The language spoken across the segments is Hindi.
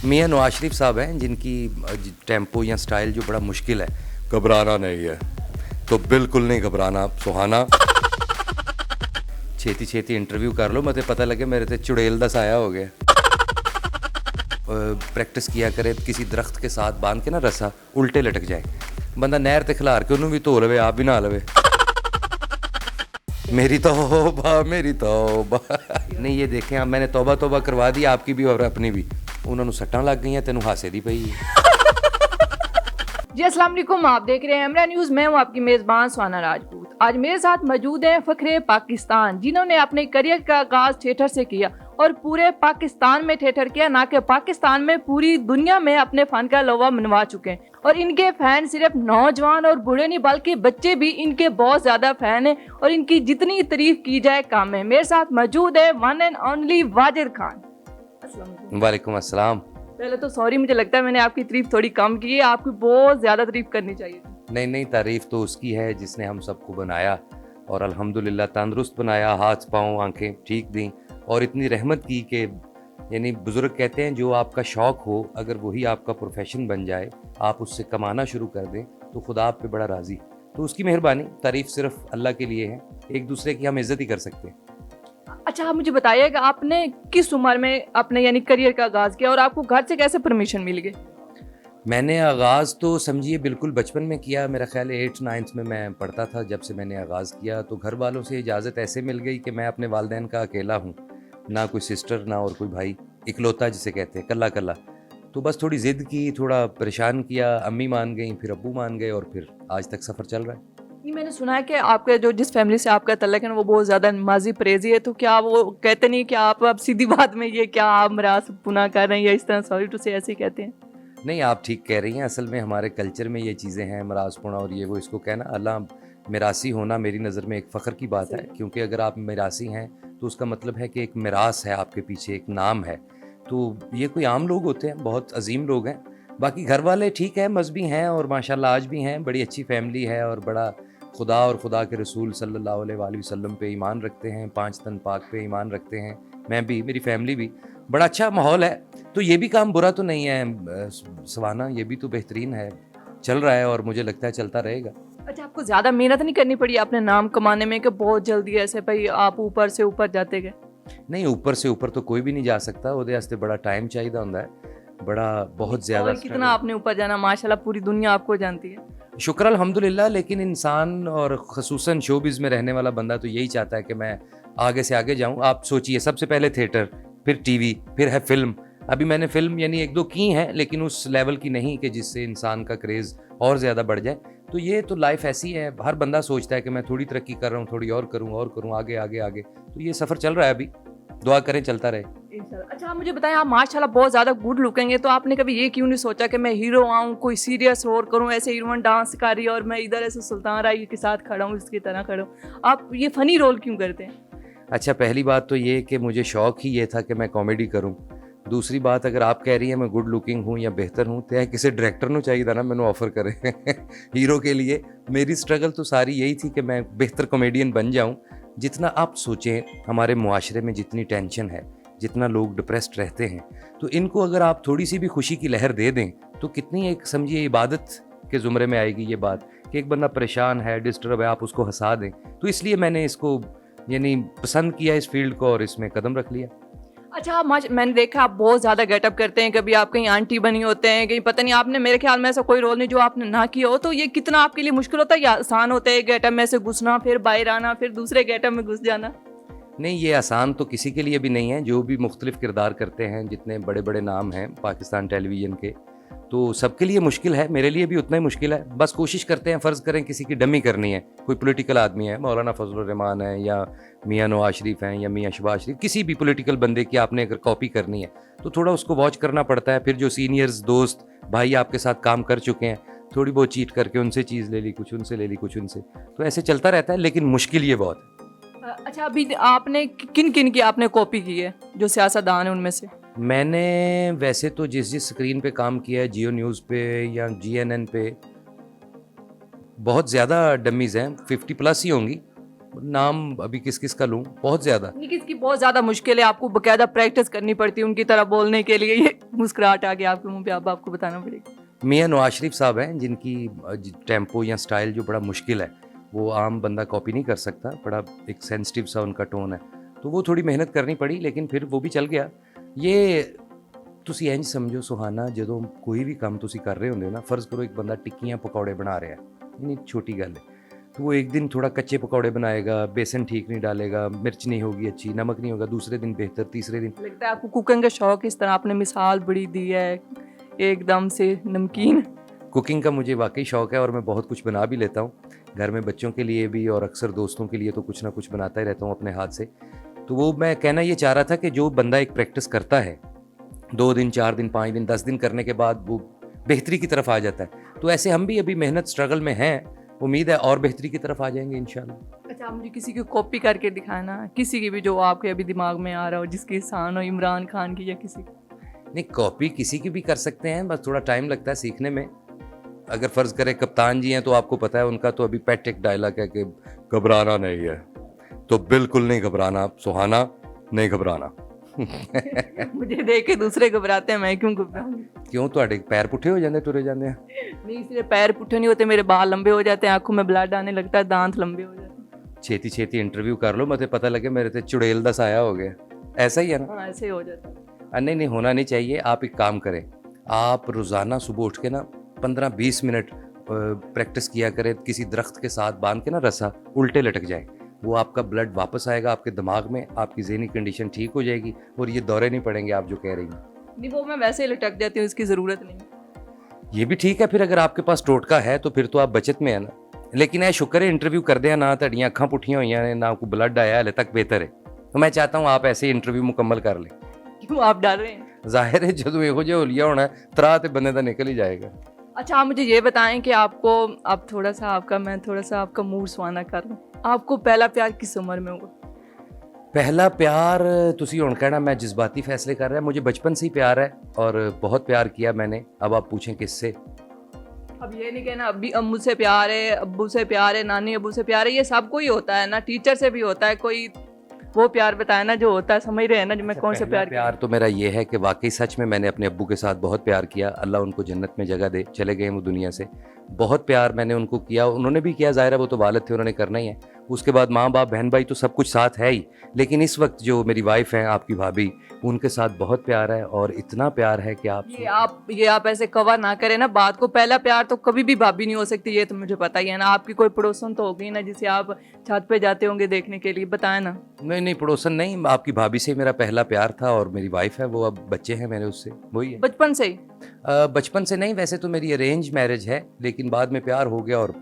मियां नवाज शरीफ साहब हैं जिनकी टेम्पो या स्टाइल जो बड़ा मुश्किल है। घबराना नहीं है तो बिल्कुल नहीं घबराना सुहाना। छेती छेती इंटरव्यू कर लो, मते पता लगे मेरे ते चुड़ैल दा साया हो गया। प्रैक्टिस किया करे किसी दरख्त के साथ बांध के ना रस्सा उल्टे लटक जाए, बंदा नहर ते खिलार के उन्होंने भी धो लवे, आप भी नहा लवे। मेरी तौबा मेरी तौबा। नहीं ये देखें आप, मैंने तौबा तौबा करवा दी आपकी भी और अपनी भी। उन्होंने सट्टां लग गई, तेनों हासे दी पई। जी अस्सलाम वालेकुम, आप देख रहे हैं एमरा न्यूज़। मैं हूं आपकी मेज़बान सुहाना राजपूत। आज मेरे साथ मौजूद हैं फ़ख्रे पाकिस्तान, जिन्होंने अपने करियर का आगाज़ थिएटर से किया और पूरे पाकिस्तान में थिएटर किया, ना कि पाकिस्तान में, पूरी दुनिया में अपने फ़न का लोहा मनवा चुके हैं। और इनके फ़ैन सिर्फ नौजवान और बूढ़े नहीं बल्कि बच्चे भी इनके बहुत ज़्यादा फ़ैन हैं और इनकी जितनी तारीफ़ की जाए कम है। मेरे साथ मौजूद है one and only Wajid Khan. अस्सलाम वालेकुम। वालेकुम अस्सलाम। पहले तो सॉरी, मुझे लगता है मैंने आपकी तारीफ थोड़ी कम की है, आपकी बहुत ज़्यादा तारीफ करनी चाहिए थी। नहीं नहीं, तारीफ़ तो उसकी है जिसने हम सबको बनाया और अल्हम्दुलिल्लाह तंदुरुस्त बनाया, हाथ पाँव आंखें ठीक दी और इतनी रहमत की कि यानी बुज़ुर्ग कहते हैं जो आपका शौक़ हो अगर वही आपका प्रोफेशन बन जाए, आप उससे कमाना शुरू कर दें तो खुदा आप पे बड़ा राज़ी। तो उसकी मेहरबानी, तारीफ़ सिर्फ अल्लाह के लिए है, एक दूसरे की हम इज़्ज़त ही कर सकते हैं। अच्छा, आप मुझे बताइएगा आपने किस उम्र में अपने यानी करियर का आगाज़ किया और आपको घर से कैसे परमिशन मिल गई? मैंने आगाज़ तो समझिए बिल्कुल बचपन में किया, मेरा ख़्याल है 8th-9th में मैं पढ़ता था जब से मैंने आगाज़ किया। तो घर वालों से इजाज़त ऐसे मिल गई कि मैं अपने वालिदैन का अकेला हूँ, ना कोई सिस्टर ना और कोई भाई, इकलौता जिसे कहते हैं, कल्ला कल्ला। तो बस थोड़ी ज़िद की, थोड़ा परेशान किया, अम्मी मान गई, फिर अब्बू मान गए और फिर आज तक सफ़र चल रहा है। नहीं, मैंने सुना है कि आपके जो जिस फैमिली से आपका तल्लक है ना वो बहुत ज़्यादा नमाज़ी परहेज़ी है, तो क्या वो कहते नहीं कि आप अब सीधी बात में ये क्या आप मिरास पुना कर रहे हैं या इस तरह, सॉरी टू से, ऐसे ही कहते हैं? नहीं, आप ठीक कह रही हैं। असल में हमारे कल्चर में ये चीज़ें हैं, मिरासपुना और ये वो इसको कहना। अल्लाह, मिरासी होना मेरी नज़र में एक फ़ख्र की बात है, क्योंकि अगर आप मिरासी हैं तो उसका मतलब है कि एक मिरास है आपके पीछे, एक नाम है। तो ये कोई आम लोग होते हैं, बहुत अजीम लोग हैं। बाकी घर वाले ठीक है, मज़हबी हैं और माशाल्लाह आज भी हैं, बड़ी अच्छी फैमिली है और बड़ा खुदा और खुदा के रसूल सल्लल्लाहु अलैहि वसल्लम पे ईमान रखते हैं, 5 तन पाक पे ईमान रखते हैं। मैं भी, मेरी फैमिली भी, बड़ा अच्छा माहौल है। तो ये भी काम बुरा तो नहीं है सवाना, ये भी तो बेहतरीन है, चल रहा है और मुझे लगता है चलता रहेगा। अच्छा, आपको ज़्यादा मेहनत नहीं करनी पड़ी अपने नाम कमाने में कि बहुत जल्दी ऐसे भाई आप ऊपर से ऊपर जाते गए? नहीं, ऊपर से ऊपर तो कोई भी नहीं जा सकता, ਉਹਦੇ वास्ते बड़ा टाइम चाहिए होता है, बड़ा बहुत ज़्यादा और कितना आपने ऊपर जाना, माशाल्लाह पूरी दुनिया आपको जानती है। शुक्र अल्हम्दुलिल्लाह। लेकिन इंसान और ख़ुसूसन शोबिज़ में रहने वाला बंदा तो यही चाहता है कि मैं आगे से आगे जाऊँ। आप सोचिए, सबसे पहले थिएटर, फिर टीवी, फिर है फ़िल्म। अभी मैंने फ़िल्म यानी 1-2 की हैं, लेकिन उस लेवल की नहीं कि जिससे इंसान का क्रेज़ और ज़्यादा बढ़ जाए। तो ये तो लाइफ़ ऐसी है, हर बंदा सोचता है कि मैं थोड़ी तरक्की कर रहा हूँ, थोड़ी और करूँ, आगे, आगे, आगे। तो ये सफ़र चल रहा है अभी, दुआ करें चलता रहे। इंशाल्लाह। अच्छा, आप मुझे बताएं, आप माशाल्लाह बहुत ज़्यादा गुड लुकिंग है, तो आपने कभी ये क्यों नहीं सोचा कि मैं हीरो आऊँ, कोई सीरियस रोल करूँ, ऐसे हीरोइन डांस कर रही है और मैं इधर ऐसे सुल्तान राय के साथ खड़ा हूँ, इसकी तरह खड़ा हूँ। आप ये फ़नी रोल क्यों करते हैं? अच्छा, पहली बात तो ये कि मुझे शौक़ ही ये था कि मैं कॉमेडी करूं। दूसरी बात, अगर आप कह रही हैं मैं गुड लुकिंग हूं या बेहतर हूं, तो किसी डायरेक्टर को चाहिए था ना मैंने ऑफ़र करे हीरो के लिए। मेरी स्ट्रगल तो सारी यही थी कि मैं बेहतर कॉमेडियन बन जाऊं। जितना आप सोचें, हमारे मुआशरे में जितनी टेंशन है, जितना लोग डिप्रेस्ड रहते हैं, तो इनको अगर आप थोड़ी सी भी खुशी की लहर दे दें तो कितनी एक समझिए इबादत के ज़ुमरे में आएगी ये बात कि एक बंदा परेशान है, डिस्टर्ब है, आप उसको हंसा दें। तो इसलिए मैंने इसको यानी पसंद किया इस फील्ड को और इसमें कदम रख लिया। अच्छा, आप मैंने देखा आप बहुत ज़्यादा गेटअप करते हैं, कभी आप कहीं आंटी बनी होते हैं, कहीं पता नहीं, आपने मेरे ख्याल में ऐसा कोई रोल नहीं जो आपने ना किया हो। तो ये कितना आपके लिए मुश्किल होता है या आसान होता है गेटअप में से घुसना, फिर बाहर आना, फिर दूसरे गेटअप में घुस जाना? नहीं, ये आसान तो किसी के लिए भी नहीं है। जो भी मुख्तलिफ किरदार करते हैं, जितने बड़े बड़े नाम हैं पाकिस्तान टेलीविज़न के, तो सबके लिए मुश्किल है, मेरे लिए भी उतना ही मुश्किल है। बस कोशिश करते हैं, फ़र्ज़ करें किसी की डमी करनी है, कोई पॉलिटिकल आदमी है, मौलाना फजलुर रहमान है या मियां नवाज शरीफ हैं या मियां शहबाज शरीफ, किसी भी पॉलिटिकल बंदे की आपने अगर कॉपी करनी है तो थोड़ा उसको वॉच करना पड़ता है। फिर जो सीनियर्स, दोस्त, भाई आपके साथ काम कर चुके हैं, थोड़ी बहुत चीट करके उनसे चीज़ ले ली, कुछ उनसे ले ली, कुछ उनसे, तो ऐसे चलता रहता है। लेकिन मुश्किल ये बहुत है। अच्छा, अभी आपने किन किन की आपने कॉपी की है जो सियासतदान है उनमें से? मैंने वैसे तो जिस जिस स्क्रीन पे काम किया है, जियो न्यूज़ पे या जीएनएन पे, बहुत ज़्यादा डमीज़ हैं, 50 प्लस ही होंगी। नाम अभी किस किस का लूँ, बहुत ज़्यादा। लेकिन इसकी बहुत ज़्यादा मुश्किल है, आपको बकायदा प्रैक्टिस करनी पड़ती है उनकी तरह बोलने के लिए। ये मुस्कुराहट आ गया आपके मुंह पे, अब आपको बताना पड़ेगा। मियां नवाज शरीफ साहब हैं जिनकी टेम्पो या स्टाइल जो बड़ा मुश्किल है, वो आम बंदा कॉपी नहीं कर सकता, बड़ा एक सेंसिटिव सा उनका टोन है, तो वो थोड़ी मेहनत करनी पड़ी, लेकिन फिर वो भी चल गया। ये ਤੁਸੀਂ ਇੰਜ ਸਮਝੋ ਸੁਹਾਨਾ, ਜਦੋਂ ਕੋਈ ਵੀ ਕੰਮ ਤੁਸੀਂ ਕਰ ਰਹੇ ਹੁੰਦੇ ਹੋ ਨਾ, ਫਰਜ਼ ਕਰੋ ਇੱਕ ਬੰਦਾ ਟਿੱਕੀਆਂ ਪਕੌੜੇ ਬਣਾ ਰਿਹਾ है, इतनी छोटी गल है, तो वो एक दिन थोड़ा कच्चे पकौड़े बनाएगा, बेसन ठीक नहीं डालेगा, मिर्च नहीं होगी अच्छी, नमक नहीं होगा, दूसरे दिन बेहतर, तीसरे दिन। लगता है आपको कुकिंग का शौक, इस तरह आपने मिसाल बड़ी दी है एकदम से नमकीन। कुकिंग का मुझे वाकई शौक है और मैं बहुत कुछ बना भी लेता हूँ, घर में बच्चों के लिए भी और अक्सर दोस्तों के लिए तो कुछ ना कुछ बनाता ही रहता हूँ अपने हाथ से। तो वो मैं कहना ये चाह रहा था कि जो बंदा एक प्रैक्टिस करता है 2 दिन 4 दिन 5 दिन 10 दिन करने के बाद वो बेहतरी की तरफ आ जाता है, तो ऐसे हम भी अभी मेहनत स्ट्रगल में हैं, उम्मीद है और बेहतरी की तरफ आ जाएंगे इंशाल्लाह। अच्छा, आप मुझे किसी की कॉपी करके दिखाना, किसी की भी जो आपके अभी दिमाग में आ रहा हो, जिसकी आसान हो, इमरान खान की या किसी की। नहीं, कॉपी किसी की भी कर सकते हैं, बस थोड़ा टाइम लगता है सीखने में। अगर फ़र्ज़ करें कप्तान जी हैं तो आपको पता है उनका तो अभी पेट एक डायलॉग है कि घबराना नहीं है, तो बिल्कुल नहीं घबराना सुहाना, नहीं घबराना। मुझे देख के दूसरे घबराते हैं, मैं क्यों घबराऊंगी? क्यों, ਤੁਹਾਡੇ पैर पुठे हो जाते तुरे जाते हैं? नहीं, सिर्फ पैर पुट्ठे नहीं होते, मेरे बाल लंबे हो जाते हैं, आंखों में ब्लड आने लगता है, दांत लंबे हो जाते हैं। छेती छेती इंटरव्यू कर लो, मुझे पता लगे मेरे ते चुड़ैल दा साया हो गया, ऐसा ही है ना? हाँ, ऐसे ही हो जाता है। नहीं नहीं, होना नहीं चाहिए। आप एक काम करें, आप रोज़ाना सुबह उठ के ना 15-20 मिनट प्रैक्टिस किया करें, किसी दरख्त के साथ बांध के ना रस्सा, उल्टे लटक जाए, वो आपका ब्लड वापस आएगा आपके दिमाग में, आपकी ज़हनी कंडीशन ठीक हो जाएगी और ये दौरे नहीं पड़ेंगे आप जो कह रही हैं। नहीं, वो मैं वैसे ही लटक जाती हूँ, इसकी ज़रूरत नहीं। ये भी ठीक है, फिर अगर आपके पास टोटका है तो फिर तो आप बचत में है ना। लेकिन ऐ शुक्र है इंटरव्यू कर दिया ना, ਤੁਹਾਡੀਆਂ ਅੱਖਾਂ ਪੁੱਠੀਆਂ ਹੋਈਆਂ ਨੇ ना, कोई ब्लड आया हाले तक बेहतर है। तो मैं चाहता हूँ आप ऐसे इंटरव्यू मुकम्मल कर लें। क्यों आप डर रहे हैं? जाहिर है जो ਇਹੋ ਜਿਹਾ ਹੋਲੀਆ होना ਤਰਾ ਤੇ ਬੰਦੇ ਦਾ निकल ही जाएगा। अच्छा, आप मुझे ये बताएं कि आपको अब थोड़ा सा आपका मूड सुहाना कर लूँ, आपको पहला प्यार किस उम्र में हुआ? पहला प्यार तुसी हुण कहना मैं जज्बाती फैसले कर रहा, मुझे बचपन से ही प्यार है और बहुत प्यार किया मैंने। अब आप पूछें किससे? अब ये नहीं कहना अभी अम्मू से प्यार है, अब्बू से प्यार है, नानी अब्बू से प्यार है, ये सबको ही होता है ना, टीचर से भी होता है। कोई वो प्यार बताया ना जो होता है, समझ रहे हैं ना, जो मैं कौन से प्यार तो मेरा ये है कि वाकई सच में मैंने अपने अब्बू के साथ बहुत प्यार किया, अल्लाह उनको जन्नत में जगह दे, चले गए वो दुनिया से। बहुत प्यार मैंने उनको किया, उन्होंने भी किया, ज़ाहिर है वो तो वालिद थे, उन्होंने करना ही है। उसके बाद माँ बाप बहन भाई तो सब कुछ साथ है ही, लेकिन इस वक्त जो मेरी वाइफ हैं आपकी भाभी, उनके साथ बहुत प्यार है और इतना प्यार है कि ये आप ऐसे कवर ना करें ना बात को। पहला प्यार तो कभी भी भाभी नहीं हो सकती, ये तो मुझे पता ही है ना। आपकी कोई पड़ोसन तो होगी ना जिसे आप छत पे जाते होंगे देखने के लिए, बताएं ना। नहीं, पड़ोसन नहीं, आपकी भाभी से मेरा पहला प्यार था और मेरी वाइफ है वो, अब बच्चे हैं मेरे उससे, वही है। बचपन से ही? बचपन से नहीं, वैसे तो मेरी अरेंज मैरिज है, लेकिन बाद में प्यार हो गया और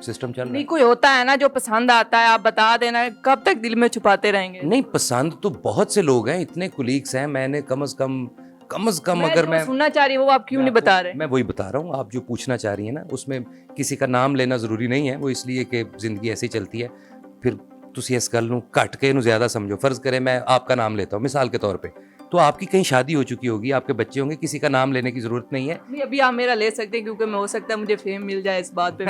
सिस्टम चल रहा है। नहीं, कोई होता है ना जो पसंद आता है, आप बता देना, कब तक दिल में छुपाते रहेंगे? नहीं, पसंद तो बहुत से लोग हैं, इतने कुलीग्स हैं, मैंने कम से कम अगर मैं सुनना चाह रही हूँ वो आप क्यों नहीं बता रहे? मैं वही बता रहा हूँ, आप जो पूछना चाह रही हैं ना, उसमें किसी का नाम लेना ज़रूरी नहीं है, वो इसलिए कि ज़िंदगी ऐसे ही चलती है। फिर तुसी इस गल नूं घट के इहनूं ज़्यादा समझो। फ़र्ज़ करें मैं आपका नाम लेता हूँ मिसाल के तौर पे, तो आपकी कहीं शादी हो चुकी होगी, आपके बच्चे होंगे, किसी का नाम लेने की ज़रूरत नहीं है। नहीं, अभी आप मेरा ले सकते हैं, क्योंकि मैं हो सकता है मुझे फेम मिल जाए इस बात पे।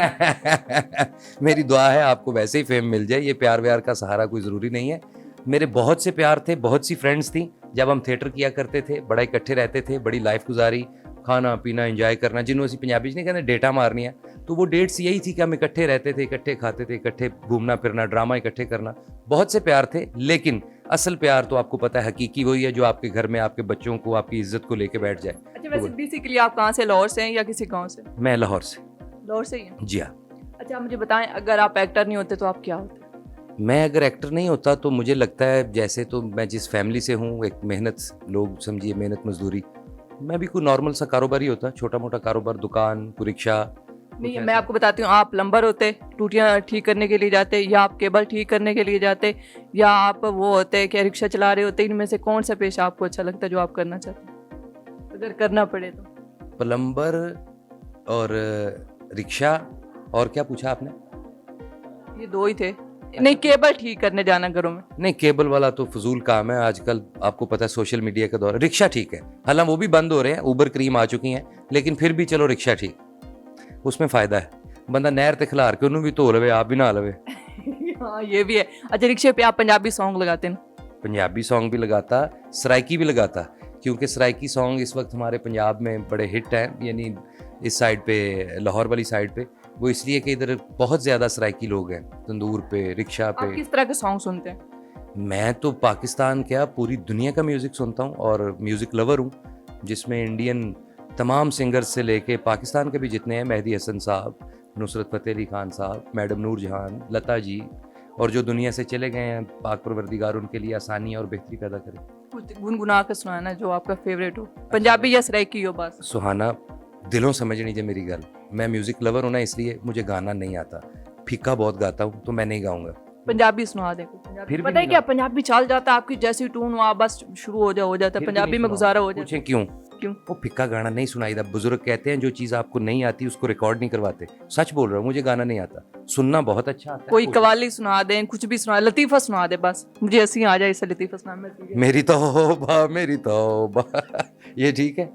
मेरी दुआ है आपको वैसे ही फेम मिल जाए, ये प्यार व्यार का सहारा कोई ज़रूरी नहीं है। मेरे बहुत से प्यार थे, बहुत सी फ्रेंड्स थी, जब हम थिएटर किया करते थे, बड़ा इकट्ठे रहते थे, बड़ी लाइफ गुजारी, खाना पीना इंजॉय करना, जिन्हों असी पंजाबी नहीं कहते डेटा मारनी है, तो वो डेट्स यही थी कि हम इकट्ठे रहते थे, इकट्ठे खाते थे, इकट्ठे घूमना फिरना, ड्रामा इकट्ठे करना, बहुत से प्यार थे। लेकिन असल प्यार तो आपको पता है हकीकी वही है जो आपके घर में आपके बच्चों को, आपकी इज्जत को लेके बैठ जाए। अच्छा, वैसे बेसिकली आप कहाँ से, लाहौर से हैं या किसी गाँव से? मैं लाहौर से। लाहौर से ही हैं? जी हाँ। अच्छा, मुझे बताएं, अगर आप एक्टर नहीं होते तो आप क्या होते? मैं अगर एक्टर नहीं होता तो मुझे लगता है, जैसे तो मैं जिस फैमिली से हूँ, एक मेहनत, लोग समझिए मेहनत मजदूरी, मैं भी कोई नॉर्मल सा कारोबार ही होता, छोटा मोटा कारोबार, दुकान, कोई रिक्शा। नहीं, मैं आपको बताती हूँ, आप प्लम्बर होते, टूटियाँ ठीक करने के लिए जाते, या आप केबल ठीक करने के लिए जाते, या आप वो होते क्या रिक्शा चला रहे होते, इनमें से कौन सा पेशा आपको अच्छा लगता है जो आप करना चाहते अगर करना पड़े तो? प्लम्बर और रिक्शा, और क्या पूछा आपने? ये दो ही थे। नहीं, केबल ठीक करने जाना घरों में। नहीं, केबल वाला तो फजूल काम है आजकल, आपको पता है सोशल मीडिया के दौर। रिक्शा ठीक है, हालांकि वो भी बंद हो रहे हैं, ऊबर क्रीम आ चुकी हैं, लेकिन फिर भी चलो रिक्शा ठीक, उसमें फ़ायदा है। बंदा नहर ते खिलार के उन्होंने भी धो लवे, आप भी नहा लवे। हाँ ये भी है। अच्छा रिक्शे पे आप पंजाबी सॉन्ग लगाते हैं ना? पंजाबी सॉन्ग भी लगाता, सराइकी भी लगाता, क्योंकि सराइकी सॉन्ग इस वक्त हमारे पंजाब में बड़े हिट हैं, यानी इस साइड पे, लाहौर वाली साइड पे। वो इसलिए कि इधर बहुत ज़्यादा सराइकी लोग हैं, तंदूर पे, रिक्शा आप पे। किस तरह के सॉन्ग सुनते हैं? मैं तो पाकिस्तान क्या पूरी दुनिया का म्यूज़िक सुनता हूँ और म्यूज़िक लवर हूँ, जिसमें इंडियन तमाम सिंगर्स से लेके पाकिस्तान के भी जितने हैं, मेहदी हसन साहब, नुसरत फ़तेह अली खान साहब, मैडम नूर जहान, लता जी, और जो दुनिया से चले गए हैं, पाक परवरदिगार उनके लिए आसानी और बेहतरी पैदा करे। कुछ गुनगुना के सुनाना जो आपका फेवरेट हो, पंजाबी या सराइकी हो बस। सुहाना, दिलों समझनी जे मेरी गल, मैं म्यूज़िक लवर हूँ ना, इसलिए मुझे गाना नहीं आता, फीका बहुत गाता हूँ, तो मैं नहीं गाऊंगा। पंजाबी सुना दे कुछ। फिर पंजाबी भी पता है नहीं क्या, गाऊं। पंजाबी चल जाता है आपकी जैसी टून वहाँ बस शुरू हो जाता है, फिर भी पंजाबी नहीं में गुजारा हो सुनाऊंगा। जाता पूछें क्यों? क्यों? वो फिक्का गाना नहीं सुनाईदा। बुजुर्ग कहते हैं जो चीज़ आपको नहीं आती उसको रिकॉर्ड नहीं करवाते। सच बोल रहा हूँ, मुझे गाना नहीं आता, सुनना बहुत अच्छा आता है। कोई कवाली सुना दें, कुछ भी सुना, लतीफ़ा सुना दे बस, मुझे ऐसी आ जाए, इसे लतीफ़ा सुना मैं सीरियस। मेरी तौबा ये ठीक है?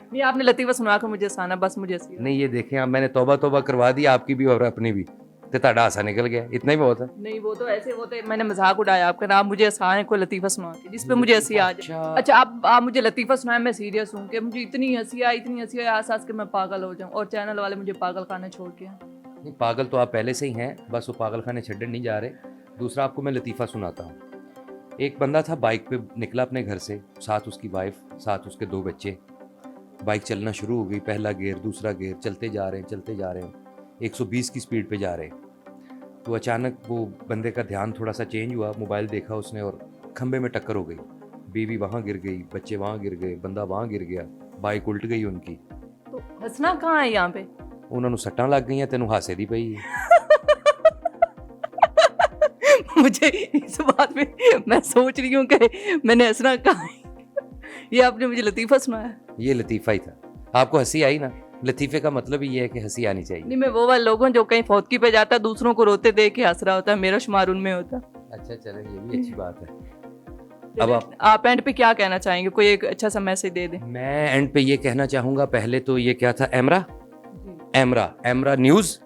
नहीं आपने लतीफ़ा सुना कर मुझे सुनाना बस, मुझे ऐसी नहीं, ये देखें आप, मैंने तौबा तौबा करवा दी आपकी भी और अपनी भी, तो ताड़ा हासा निकल गया, इतना ही बहुत है। नहीं वो तो ऐसे होते, मैंने मजाक उड़ाया आपका नाम, मुझे आसान है कोई लतीफ़ा सुना के जिस पे मुझे हंसी आ जाए। अच्छा आप मुझे लतीफ़ा सुनाए, मैं सीरियस हूँ कि मुझे इतनी हंसी आई आस आस के मैं पागल हो जाऊँ, और चैनल वाले मुझे पागल खाने छोड़ के आए। नहीं, पागल तो आप पहले से ही हैं, बस वो पागल खाने छड्डन नहीं जा रहे। दूसरा आपको मैं लतीफ़ा सुनाता हूँ। एक बंदा था, बाइक पे निकला अपने घर से, साथ उसकी वाइफ, साथ उसके 2 बच्चे। बाइक चलना शुरू हो गई, पहला गियर, दूसरा गियर, चलते जा रहे हैं 120 की स्पीड पे जा रहे हैं। तो अचानक वो बंदे का ध्यान थोड़ा सा चेंज हुआ, मोबाइल देखा उसने और खंबे में टक्कर हो गई। बीवी वहाँ गिर गई, बच्चे वहाँ गिर गए, बंदा वहाँ गिर गया, बाइक उल्ट गई उनकी। तो हंसना कहाँ है यहाँ पे? उन्होंने सट्टां लग गई, तेनों हासे दी पई है। मुझे इस बात में मैं सोच रही हूँ कि मैंने हंसना कहाँ है। ये आपने मुझे लतीफ़ा सुनाया। ये लतीफ़ा ही था, आपको हंसी आई ना? लतीफ़े का मतलब ही ये है कि हंसी आनी चाहिए। नहीं मैं वो वाले लोगों जो कहीं फौतकी पे जाता है दूसरों को रोते देख के हंस रहा होता है, मेरा शुमार उनमें होता। अच्छा चलें, ये भी अच्छी बात है। अब आप एंड पे क्या कहना चाहेंगे, कोई एक अच्छा सा मैसेज दे दें? मैं एंड पे ये कहना चाहूँगा, पहले तो ये क्या था, एमरा न्यूज़,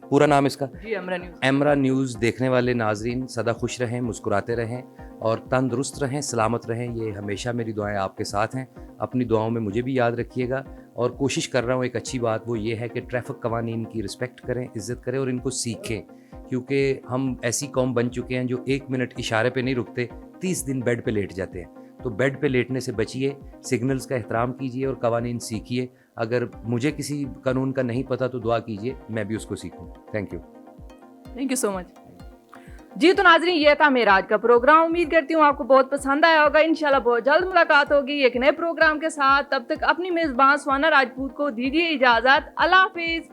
पूरा नाम इसका। जी अमरा न्यूज़। एमरा न्यूज़ देखने वाले नाजरीन सदा खुश रहें, मुस्कुराते रहें और तंदुरुस्त रहें, सलामत रहें। ये हमेशा मेरी दुआएं आपके साथ हैं। अपनी दुआओं में मुझे भी याद रखिएगा। और कोशिश कर रहा हूँ, एक अच्छी बात वो ये है कि ट्रैफिक कवानीन की रिस्पेक्ट करें, इज़्ज़त करें और इनको सीखें, क्योंकि हम ऐसी कौम बन चुके हैं जो 1 मिनट इशारे पे नहीं रुकते, 30 दिन बेड पे लेट जाते हैं। तो बेड पे लेटने से बचिए, सिग्नल्स का एहतराम कीजिए और कवानीन सीखिए। अगर मुझे किसी कानून का नहीं पता तो दुआ कीजिए, मैं भी उसको सीखूं। Thank you so much. जी तो नाजरीन, ये था मेरा आज का प्रोग्राम। उम्मीद करती हूँ आपको बहुत पसंद आया होगा। इंशाल्लाह बहुत जल्द मुलाकात होगी एक नए प्रोग्राम के साथ। तब तक अपनी मेज़बान सुहाना राजपूत को दीजिए इजाज़त। अल्लाह हाफिज़।